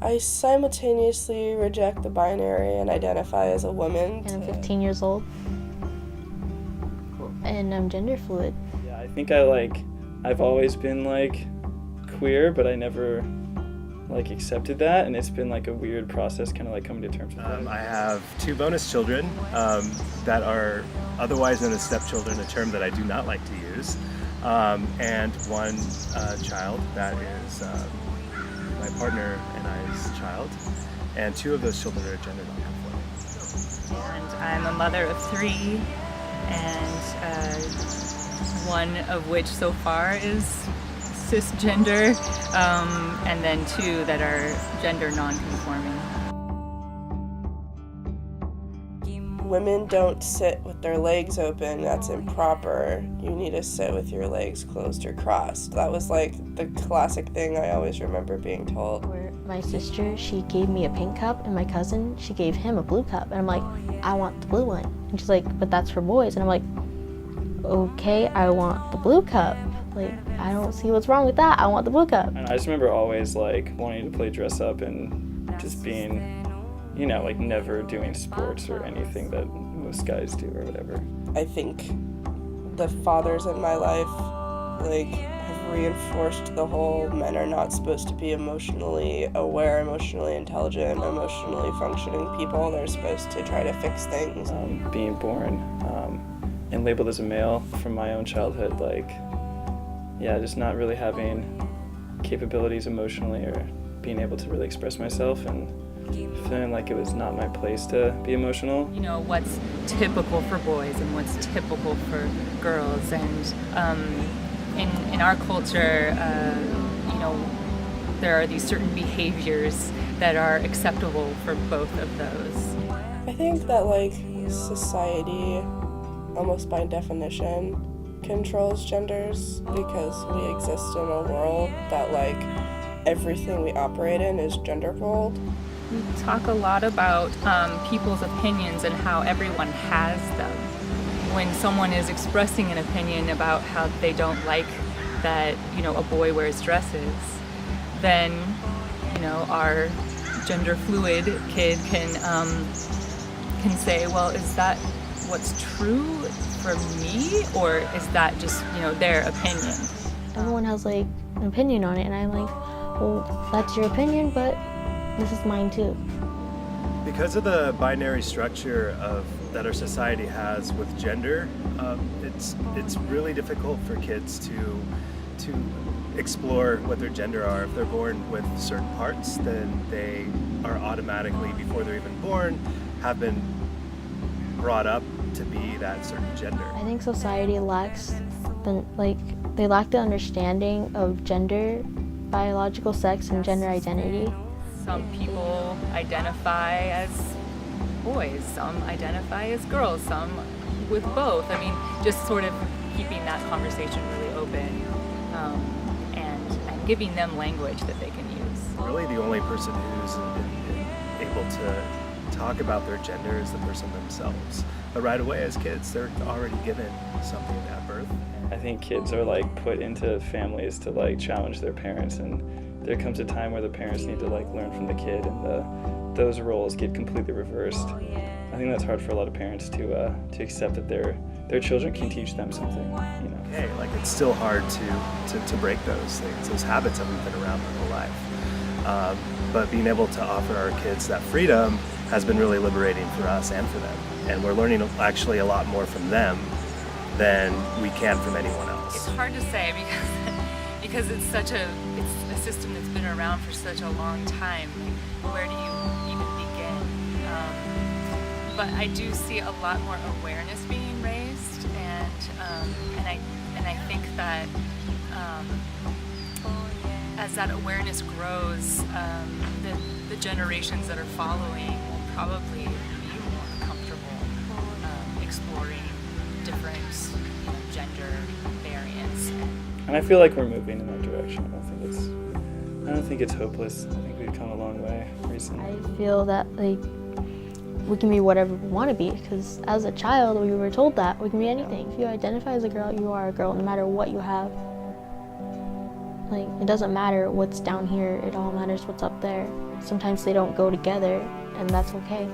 I simultaneously reject the binary and identify as a woman. And I'm 15 years old. Cool. And I'm gender fluid. Yeah, I think I've always been queer, but I never accepted that, and it's been a weird process kind of coming to terms with that. I have 2 bonus children that are otherwise known as stepchildren, a term that I do not like to use, and 1 child that is my partner and I's child, and 2 of those children are gender nonconforming. And I'm a mother of 3, and 1 of which so far is cisgender, and then 2 that are gender nonconforming. Women don't sit with their legs open. That's improper. You need to sit with your legs closed or crossed. That was the classic thing I always remember being told. Where my sister, she gave me a pink cup, and my cousin, she gave him a blue cup. And I'm like, I want the blue one. And she's like, but that's for boys. And I'm like, okay, I want the blue cup. I don't see what's wrong with that. I want the blue cup. And I just remember always wanting to play dress up and just being, never doing sports or anything that most guys do or whatever. I think the fathers in my life have reinforced the whole men are not supposed to be emotionally aware, emotionally intelligent, emotionally functioning people. They're supposed to try to fix things. Being born and labeled as a male from my own childhood, just not really having capabilities emotionally or being able to really express myself, and feeling like it was not my place to be emotional. What's typical for boys and what's typical for girls, and in our culture, there are these certain behaviors that are acceptable for both of those. I think that society, almost by definition, controls genders, because we exist in a world that everything we operate in is gender rolled. We talk a lot about people's opinions and how everyone has them. When someone is expressing an opinion about how they don't like that, a boy wears dresses, then, our gender fluid kid can say, well, is that what's true for me, or is that just, their opinion? Everyone has an opinion on it, and I'm like, well, that's your opinion, but this is mine too. Because of the binary structure that our society has with gender, it's really difficult for kids to explore what their gender are. If they're born with certain parts, then they are automatically, before they're even born, have been brought up to be that certain gender. I think society lacks they lack the understanding of gender, biological sex, and gender identity. Some people identify as boys, some identify as girls, some with both. Just sort of keeping that conversation really open, and giving them language that they can use. Really the only person who's able to talk about their gender is the person themselves. But right away as kids, they're already given something at birth. I think kids are put into families to challenge their parents, and there comes a time where the parents need to learn from the kid, and those roles get completely reversed. I think that's hard for a lot of parents to accept that their children can teach them something. Okay, it's still hard to break those things. Those habits haven't been around their whole life. But being able to offer our kids that freedom has been really liberating for us and for them. And we're learning actually a lot more from them than we can from anyone else. It's hard to say because it's a system that's been around for such a long time. Where do you even begin? But I do see a lot more awareness being raised, and I think that as that awareness grows, the generations that are following will probably be more comfortable exploring different gender variants. And I feel like we're moving in that direction. I don't think it's hopeless. I think we've come a long way recently. I feel that we can be whatever we want to be, because as a child we were told that we can be anything. If you identify as a girl, you are a girl, no matter what you have. Like, it doesn't matter what's down here, it all matters what's up there. Sometimes they don't go together, and that's okay.